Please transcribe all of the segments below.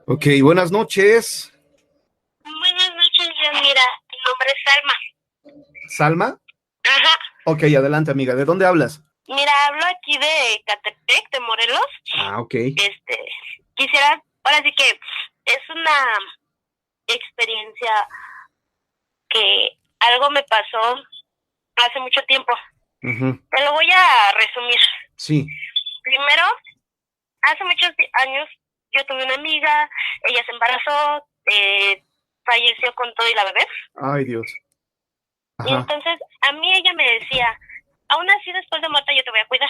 Ok, buenas noches. Buenas noches, Dios. Mira, mi nombre es Salma. ¿Salma? Ajá. Ok, adelante, amiga. ¿De dónde hablas? Mira, hablo aquí de Catepec, de Morelos. Ah, ok. Quisiera, ahora sí que es una experiencia que algo me pasó hace mucho tiempo. Ujú. Te lo voy a resumir. Sí. Primero, hace muchos años yo tuve una amiga, ella se embarazó, falleció con todo y la bebé. Ay, Dios. Y Ajá, entonces a mí ella me decía, aún así después de muerta yo te voy a cuidar.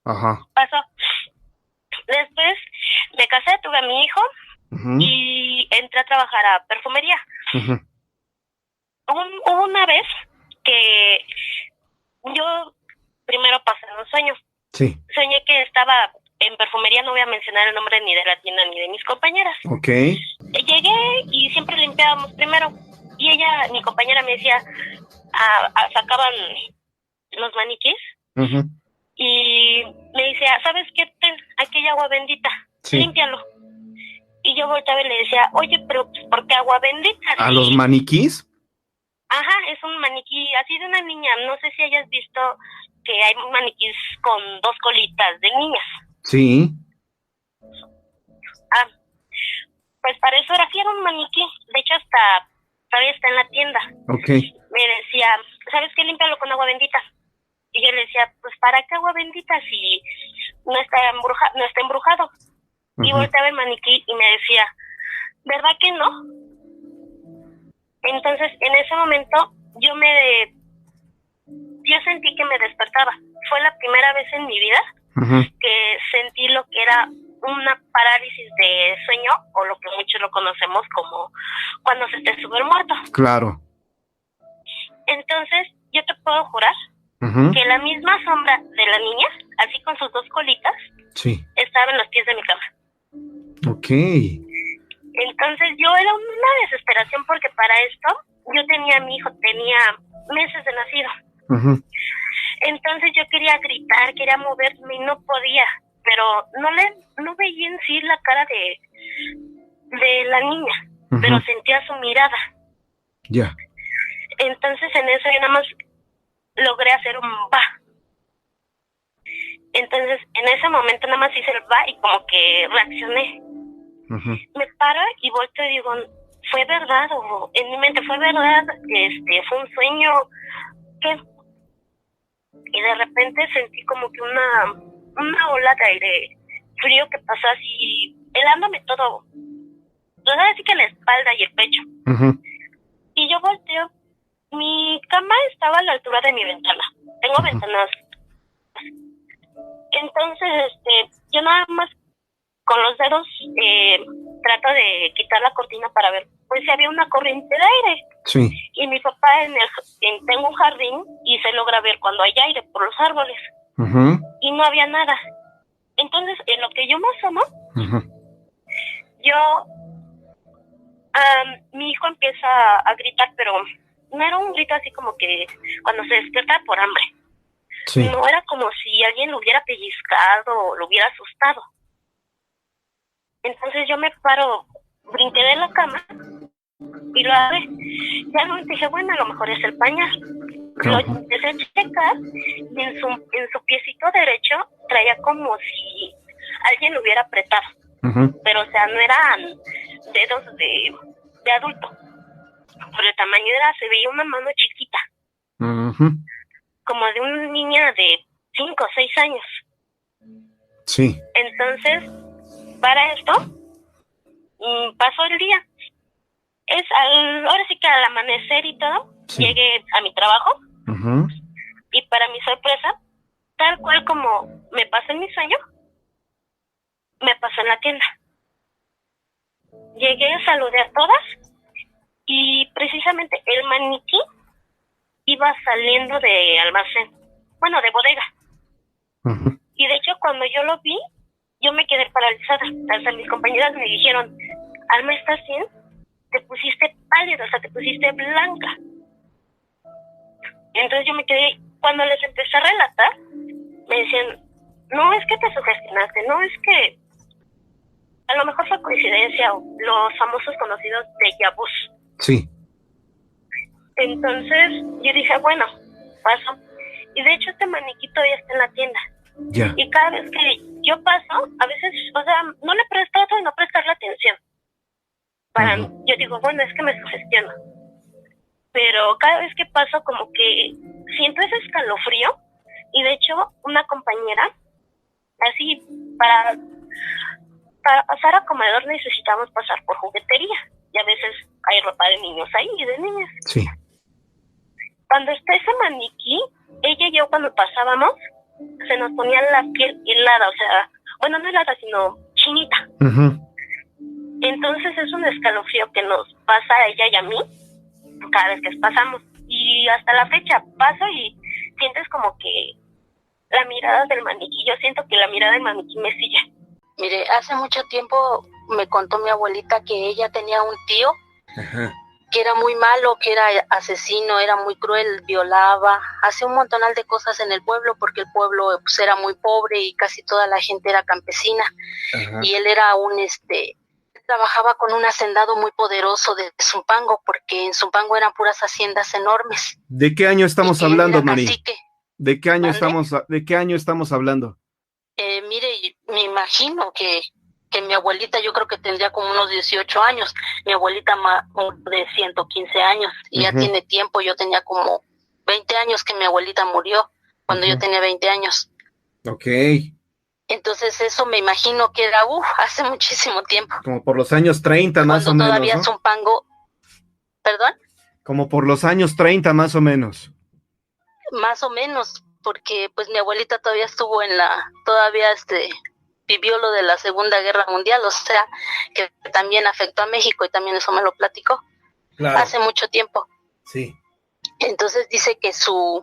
ajá. Pasó. Después me casé, tuve a mi hijo Ujú, y entré a trabajar a perfumería. ujú. Hubo una vez que yo primero pasé un sueño. Sí. Soñé que estaba en perfumería, no voy a mencionar el nombre ni de la tienda ni de mis compañeras. Ok. Llegué y siempre limpiábamos primero. Y ella, mi compañera, me decía, sacaban los maniquís Ujú. y me decía, ¿sabes qué? Ten aquella agua bendita, Sí. límpialo. Y yo volteaba y le decía, oye, pero pues, ¿por qué agua bendita? ¿A los maniquís? Ajá, es un maniquí así de una niña. No sé si hayas visto que hay maniquís con dos colitas de niñas. Sí. Ah, pues para eso era, sí era un maniquí. De hecho, hasta todavía está en la tienda. Ok. Me decía, ¿sabes qué? Límpialo con agua bendita. Y yo le decía, pues ¿para qué agua bendita si no está, no está embrujado? Y Ujú. volteaba el maniquí y me decía, ¿verdad que no? Entonces, en ese momento, yo sentí que me despertaba. Fue la primera vez en mi vida Ujú. que sentí lo que era una parálisis de sueño, o lo que muchos lo conocemos como cuando se te sube el muerto. Claro. Entonces, yo te puedo jurar Ujú. que la misma sombra de la niña, así con sus dos colitas, Sí. estaba en los pies de mi cama. Ok. Entonces, yo era una desesperación porque para esto yo tenía a mi hijo, tenía meses de nacido. Ujú. Entonces yo quería gritar, quería moverme y no podía, pero no veía en sí la cara de la niña, Ujú. pero sentía su mirada. Ya. Entonces en eso yo nada más logré hacer un va. Entonces en ese momento nada más hice el va y como que reaccioné. Ujú. Me paro y volteo y digo, ¿fue verdad? O en mi mente, ¿fue verdad? ¿Fue un sueño? ¿Qué? Y de repente sentí como que una ola de aire frío que pasó así, helándome todo, pues ahora sí que la espalda y el pecho. Ujú. Y yo volteo, mi cama estaba a la altura de mi ventana, tengo Ujú. ventanas. Entonces, yo nada más con los dedos trato de quitar la cortina para ver, pues si había una corriente de aire. Sí. Y mi papá tengo un jardín y se logra ver cuando hay aire por los árboles. Ujú. Y no había nada. Entonces, en lo que yo me asomo, Ujú. yo, mi hijo empieza a gritar, pero no era un grito así como que cuando se despierta por hambre. Sí. No era como si alguien lo hubiera pellizcado o lo hubiera asustado. Entonces yo me paro, brinqué de la cama y lo abrí. Ya no dije, bueno, a lo mejor es el pañal. Lo Ajá. empecé a checar y en su piecito derecho traía como si alguien lo hubiera apretado. Ujú. Pero o sea, no eran dedos de adulto. Por el tamaño se veía una mano chiquita, Ujú. como de una niña de 5 o 6 años. Sí. Entonces, para esto, pasó el día. Ahora sí que al amanecer y todo, Sí. llegué a mi trabajo Ujú. y para mi sorpresa, tal cual como me pasó en mi sueño, me pasó en la tienda. Llegué, saludé a todas y precisamente el maniquí iba saliendo de almacén, bueno, de bodega. Ujú. Y de hecho cuando yo lo vi, yo me quedé paralizada. Hasta mis compañeras me dijeron, Alma, ¿estás bien? Te pusiste pálida, o sea, te pusiste blanca. Entonces yo me quedé, cuando les empecé a relatar, me decían, no es que te sugestionaste, no es que a lo mejor fue coincidencia, o los famosos conocidos déjà vus. Sí. Entonces yo dije, bueno, paso. Y de hecho este maniquí todavía está en la tienda. Ya. Y cada vez que yo paso, a veces, o sea, no le trato de no prestarle atención. Yo digo, bueno, es que me sugestiono. Pero cada vez que paso como que siento ese escalofrío. Y de hecho una compañera, así, para pasar a comedor necesitamos pasar por juguetería. Y a veces hay ropa de niños ahí y de niñas. Sí. Cuando está ese maniquí, ella y yo cuando pasábamos, se nos ponía la piel helada, o sea, bueno, no helada, sino chinita. Entonces es un escalofrío que nos pasa a ella y a mí cada vez que pasamos. Y hasta la fecha paso y sientes como que la mirada del maniquí, yo siento que la mirada del maniquí me sigue. Mire, hace mucho tiempo me contó mi abuelita que ella tenía un tío que era muy malo, que era asesino, era muy cruel, violaba, hacía un montonal de cosas en el pueblo porque el pueblo pues era muy pobre y casi toda la gente era campesina. Y él era trabajaba con un hacendado muy poderoso de Zumpango, porque en Zumpango eran puras haciendas enormes. ¿De qué año estamos hablando, Mari? ¿De qué año estamos hablando? Mire, me imagino que mi abuelita, yo creo que tendría como unos 18 años, mi abuelita de 115 años, y ya tiene tiempo, yo tenía como 20 años que mi abuelita murió, cuando yo tenía 20 años. Ok. Entonces eso me imagino que era, hace muchísimo tiempo. Como por los años 30 más o menos, cuando todavía ¿no? Zumpango, ¿perdón? Como por los años 30 más o menos. Más o menos, porque pues mi abuelita todavía estuvo vivió lo de la Segunda Guerra Mundial, o sea, que también afectó a México y también eso me lo platicó. Claro. Hace mucho tiempo. Sí. Entonces dice que su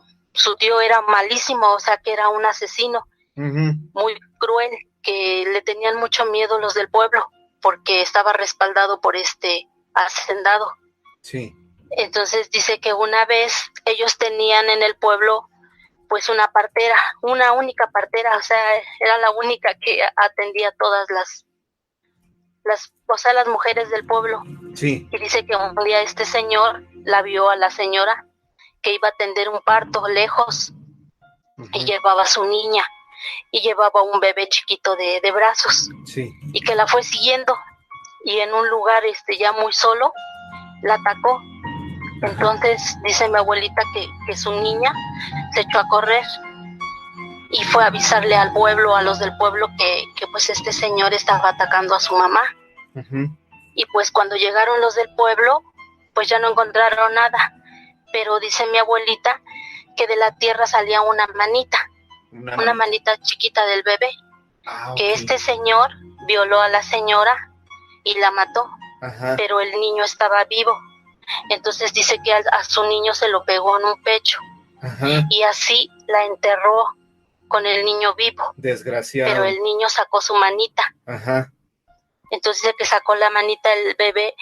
tío era malísimo, o sea, que era un asesino muy cruel, que le tenían mucho miedo los del pueblo, porque estaba respaldado por este hacendado. Sí. Entonces dice que una vez ellos tenían en el pueblo pues una partera, una única partera, o sea, era la única que atendía todas las mujeres del pueblo. Sí. Y dice que un día este señor la vio a la señora que iba a atender un parto lejos y llevaba a su niña y llevaba un bebé chiquito de brazos. Sí. Y que la fue siguiendo y en un lugar ya muy solo la atacó. Entonces dice mi abuelita que su niña se echó a correr y fue a avisarle al pueblo, a los del pueblo, que pues este señor estaba atacando a su mamá. Y pues cuando llegaron los del pueblo, pues ya no encontraron nada, pero dice mi abuelita que de la tierra salía una manita chiquita del bebé, que este señor violó a la señora y la mató, pero el niño estaba vivo. Entonces dice que a su niño se lo pegó en un pecho y así la enterró con el niño vivo. Desgraciado. Pero el niño sacó su manita. Entonces dice que sacó la manita del bebé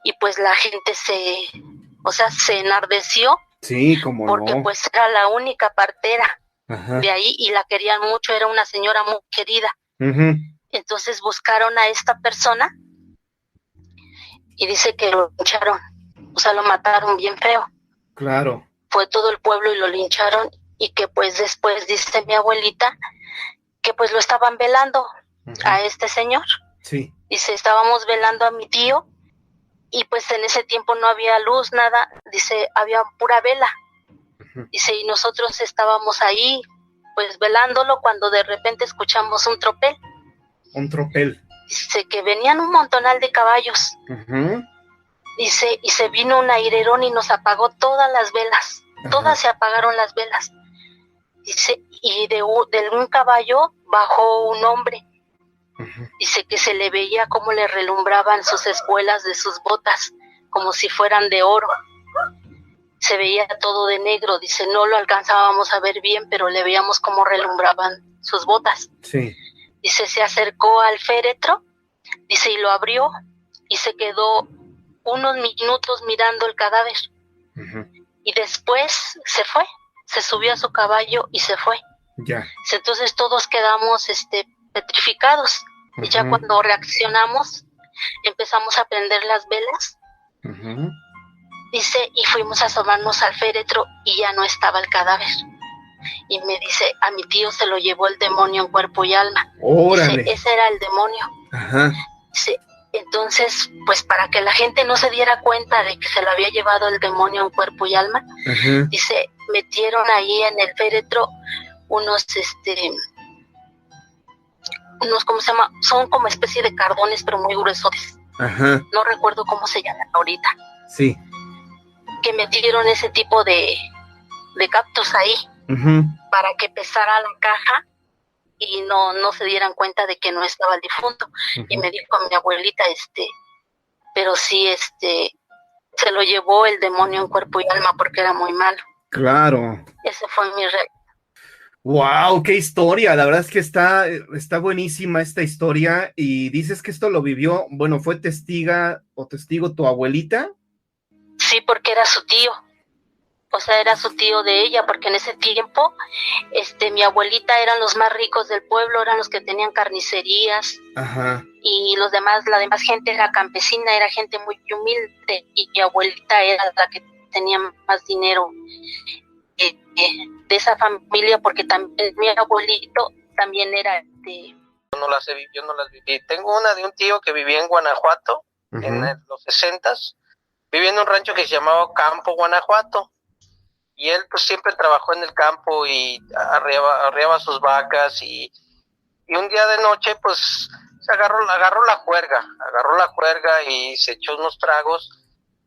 y pues la gente se enardeció. Sí, como porque no. Pues era la única partera de ahí y la querían mucho, era una señora muy querida. Entonces buscaron a esta persona y dice que lo lincharon. O sea, lo mataron bien feo. Claro. Fue todo el pueblo y lo lincharon y que pues después dice mi abuelita que pues lo estaban velando a este señor. Sí. Dice, estábamos velando a mi tío y pues en ese tiempo no había luz, nada. Dice, había pura vela. Dice, y nosotros estábamos ahí pues velándolo cuando de repente escuchamos un tropel. Un tropel. Dice que venían un montonal de caballos. Dice, y se vino un airerón y nos apagó todas las velas. Todas se apagaron las velas. Dice, y de un caballo bajó un hombre. Dice que se le veía cómo le relumbraban sus espuelas de sus botas, como si fueran de oro. Se veía todo de negro. Dice, no lo alcanzábamos a ver bien, pero le veíamos cómo relumbraban sus botas. Sí. Dice, se acercó al féretro, dice, y lo abrió, y se quedó unos minutos mirando el cadáver. Y después se fue, se subió a su caballo y se fue. Ya. Entonces todos quedamos petrificados. Y ya cuando reaccionamos, empezamos a prender las velas. Dice, y fuimos a asomarnos al féretro y ya no estaba el cadáver. Y me dice, a mi tío se lo llevó el demonio en cuerpo y alma. ¡Órale! Dice, ese era el demonio. Dice, entonces, pues para que la gente no se diera cuenta de que se lo había llevado el demonio en cuerpo y alma, dice, metieron ahí en el féretro unos, ¿cómo se llama? Son como especie de cardones, pero muy gruesotes. No recuerdo cómo se llaman ahorita. Sí. Que metieron ese tipo de cactus ahí para que pesara la caja y no se dieran cuenta de que no estaba el difunto. Y me dijo a mi abuelita, pero sí, se lo llevó el demonio en cuerpo y alma porque era muy malo. Claro. Ese fue mi ¡Wow! ¡Qué historia! La verdad es que está buenísima esta historia. Y dices que esto lo vivió, bueno, ¿fue testigo tu abuelita? Sí, porque era su tío. O sea, era su tío de ella, porque en ese tiempo, mi abuelita eran los más ricos del pueblo, eran los que tenían carnicerías. Y la demás gente era campesina, era gente muy humilde, y mi abuelita era la que tenía más dinero de esa familia, porque también mi abuelito también era Yo no las viví. Tengo una de un tío que vivía en Guanajuato, en los 60s, vivía en un rancho que se llamaba Campo Guanajuato, y él pues siempre trabajó en el campo y arriaba sus vacas, y un día de noche pues se agarró la juerga y se echó unos tragos,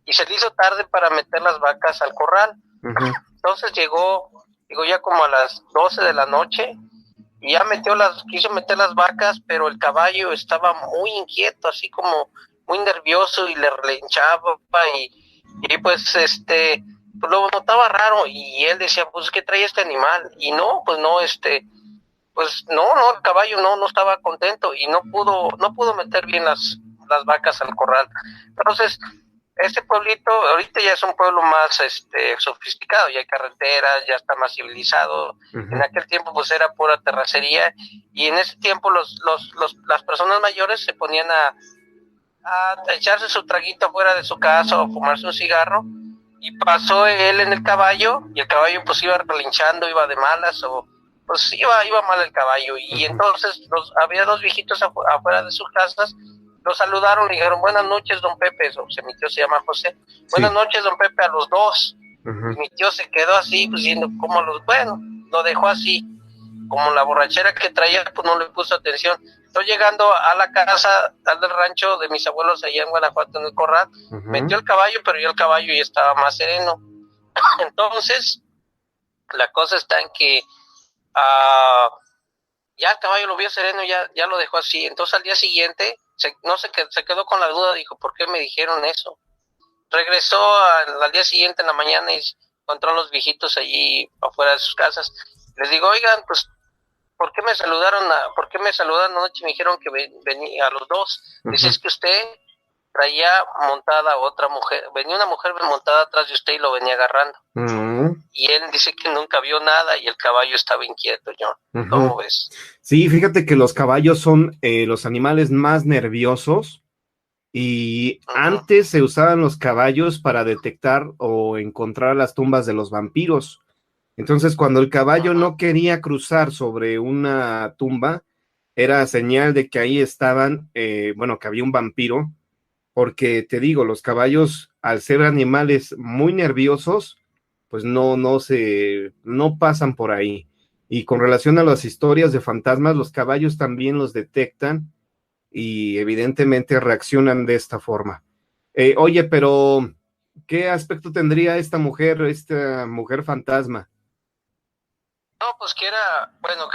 y se le hizo tarde para meter las vacas al corral. Entonces llegó ya como a las 12 de la noche, y ya quiso meter las vacas, pero el caballo estaba muy inquieto, así como muy nervioso, y le relinchaba, y pues pues lo notaba raro, y él decía, pues, ¿qué trae este animal? Y no, pues no, pues no, el caballo no estaba contento, y no pudo meter bien las vacas al corral. Entonces, este pueblito ahorita ya es un pueblo más sofisticado, ya hay carreteras, ya está más civilizado. En aquel tiempo pues era pura terracería, y en ese tiempo las personas mayores se ponían a echarse su traguito afuera de su casa o fumarse un cigarro, y pasó él en el caballo, y el caballo pues iba relinchando, iba de malas, o pues iba mal el caballo, y entonces había dos viejitos afuera de sus casas. Lo saludaron, le dijeron, buenas noches, don Pepe. Mi tío se llama José. Buenas noches, don Pepe, a los dos. Y mi tío se quedó así, pues diciendo, lo dejó así. Como la borrachera que traía, pues no le puso atención. Estoy llegando a la casa, al del rancho de mis abuelos allá en Guanajuato, en el corral. Metió el caballo, pero ya el caballo ya estaba más sereno. Entonces, la cosa está en que ya el caballo lo vio sereno, ya lo dejó así. Entonces al día siguiente se quedó con la duda, dijo, ¿por qué me dijeron eso? Regresó al día siguiente en la mañana y encontró a los viejitos allí afuera de sus casas. Les digo, oigan, pues, ¿por qué me saludaron anoche y me dijeron que venía a los dos? Dice, es que usted traía montada otra mujer, venía una mujer montada atrás de usted y lo venía agarrando. Y él dice que nunca vio nada y el caballo estaba inquieto, John. ¿Cómo ves? Sí, fíjate que los caballos son los animales más nerviosos, y antes se usaban los caballos para detectar o encontrar las tumbas de los vampiros. Entonces, cuando el caballo no quería cruzar sobre una tumba, era señal de que ahí estaban, que había un vampiro, porque te digo, los caballos, al ser animales muy nerviosos, pues no pasan por ahí. Y con relación a las historias de fantasmas, los caballos también los detectan y evidentemente reaccionan de esta forma. Oye, pero ¿qué aspecto tendría esta mujer fantasma? No, pues que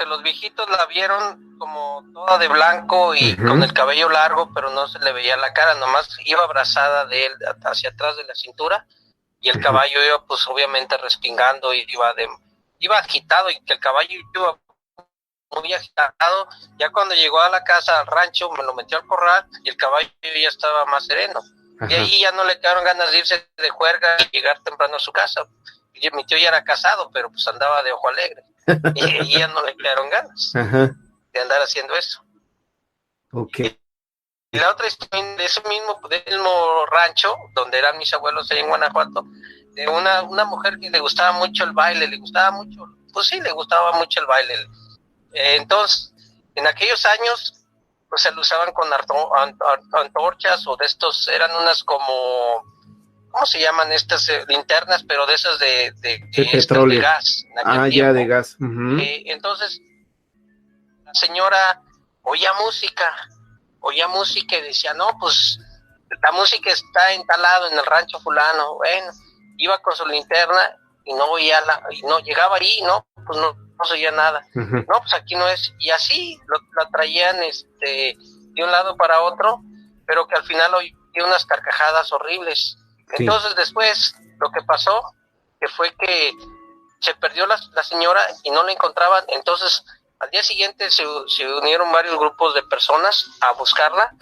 los viejitos la vieron como toda de blanco y con el cabello largo, pero no se le veía la cara, nomás iba abrazada de él hacia atrás de la cintura, y el caballo iba pues obviamente respingando, y iba agitado, y que el caballo iba muy agitado. Ya cuando llegó a la casa, al rancho, me lo metió al corral, y el caballo ya estaba más sereno. De ahí ya no le quedaron ganas de irse de juerga y llegar temprano a su casa. Y mi tío ya era casado, pero pues andaba de ojo alegre. Y ya no le quedaron ganas de andar haciendo eso. Ok. Y la otra historia de ese mismo rancho, donde eran mis abuelos ahí en Guanajuato, de una mujer que le gustaba mucho el baile, le gustaba mucho el baile. Entonces, en aquellos años, pues se lo usaban con antorchas, o de estos, eran unas como, ¿cómo se llaman estas linternas? Pero de esas de petróleo. De gas. Ya, de gas. Entonces, la señora oía música y decía, no, pues la música está instalado en el rancho fulano. Bueno, iba con su linterna y no oía y no llegaba ahí, no, pues no se oía nada. No, pues aquí no es. Y así la traían de un lado para otro, pero que al final oía unas carcajadas horribles. Sí. Entonces después lo que pasó, que fue que se perdió la señora y no la encontraban. Entonces al día siguiente se unieron varios grupos de personas a buscarla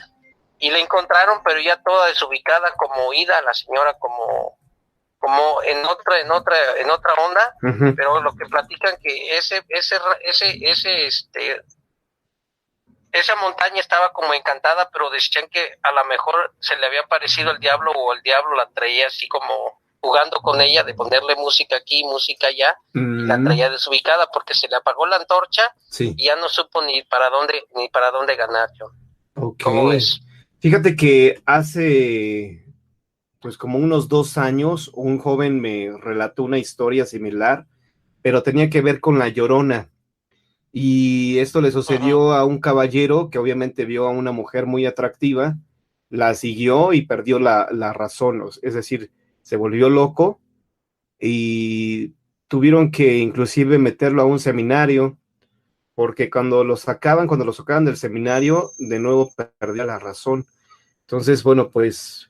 y la encontraron, pero ya toda desubicada, como oída, la señora como en otra onda. Pero lo que platican que esa montaña estaba como encantada, pero decían que a lo mejor se le había aparecido el diablo, o el diablo la traía así como jugando con ella, de ponerle música aquí, música allá, y la traía desubicada porque se le apagó la antorcha. Sí. Y ya no supo ni para dónde ganar. Okay. ¿Cómo ves? Fíjate que hace pues como unos 2 años un joven me relató una historia similar, pero tenía que ver con la Llorona. Y esto le sucedió a un caballero que obviamente vio a una mujer muy atractiva, la siguió y perdió la razón, es decir, se volvió loco y tuvieron que inclusive meterlo a un seminario, porque cuando lo sacaban del seminario, de nuevo perdía la razón. Entonces, bueno, pues...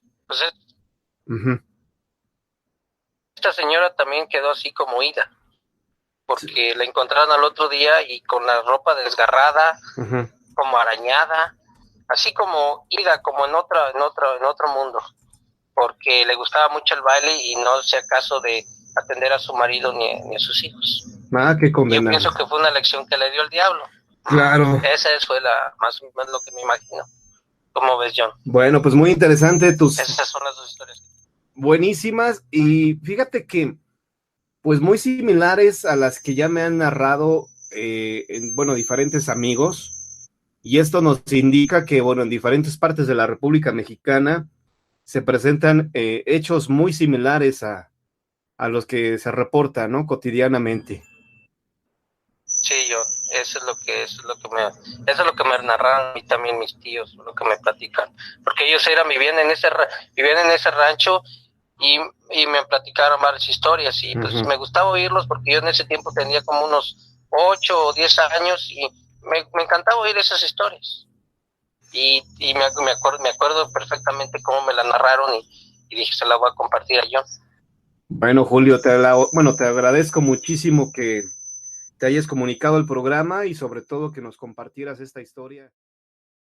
Esta señora también quedó así como ida, porque la encontraron al otro día y con la ropa desgarrada, como arañada, así como ida, como en otro mundo, porque le gustaba mucho el baile y no hacía caso de atender a su marido ni a sus hijos. Qué condenado. Yo pienso que fue una lección que le dio el diablo. Claro. Esa fue más o menos lo que me imagino. ¿Cómo ves, John? Bueno, pues muy interesante Esas son las dos historias. Buenísimas, y fíjate que pues muy similares a las que ya me han narrado diferentes amigos, y esto nos indica que en diferentes partes de la República Mexicana se presentan hechos muy similares a los que se reportan, ¿no?, cotidianamente. Sí, John, eso es lo que me narraron a mí también mis tíos, lo que me platican, porque ellos vivían en ese rancho. Y me platicaron varias historias y pues me gustaba oírlos, porque yo en ese tiempo tenía como unos 8 o 10 años y me encantaba oír esas historias. Y me acuerdo perfectamente cómo me la narraron y dije, se la voy a compartir a John. Bueno, Julio, te agradezco muchísimo que te hayas comunicado al programa y sobre todo que nos compartieras esta historia.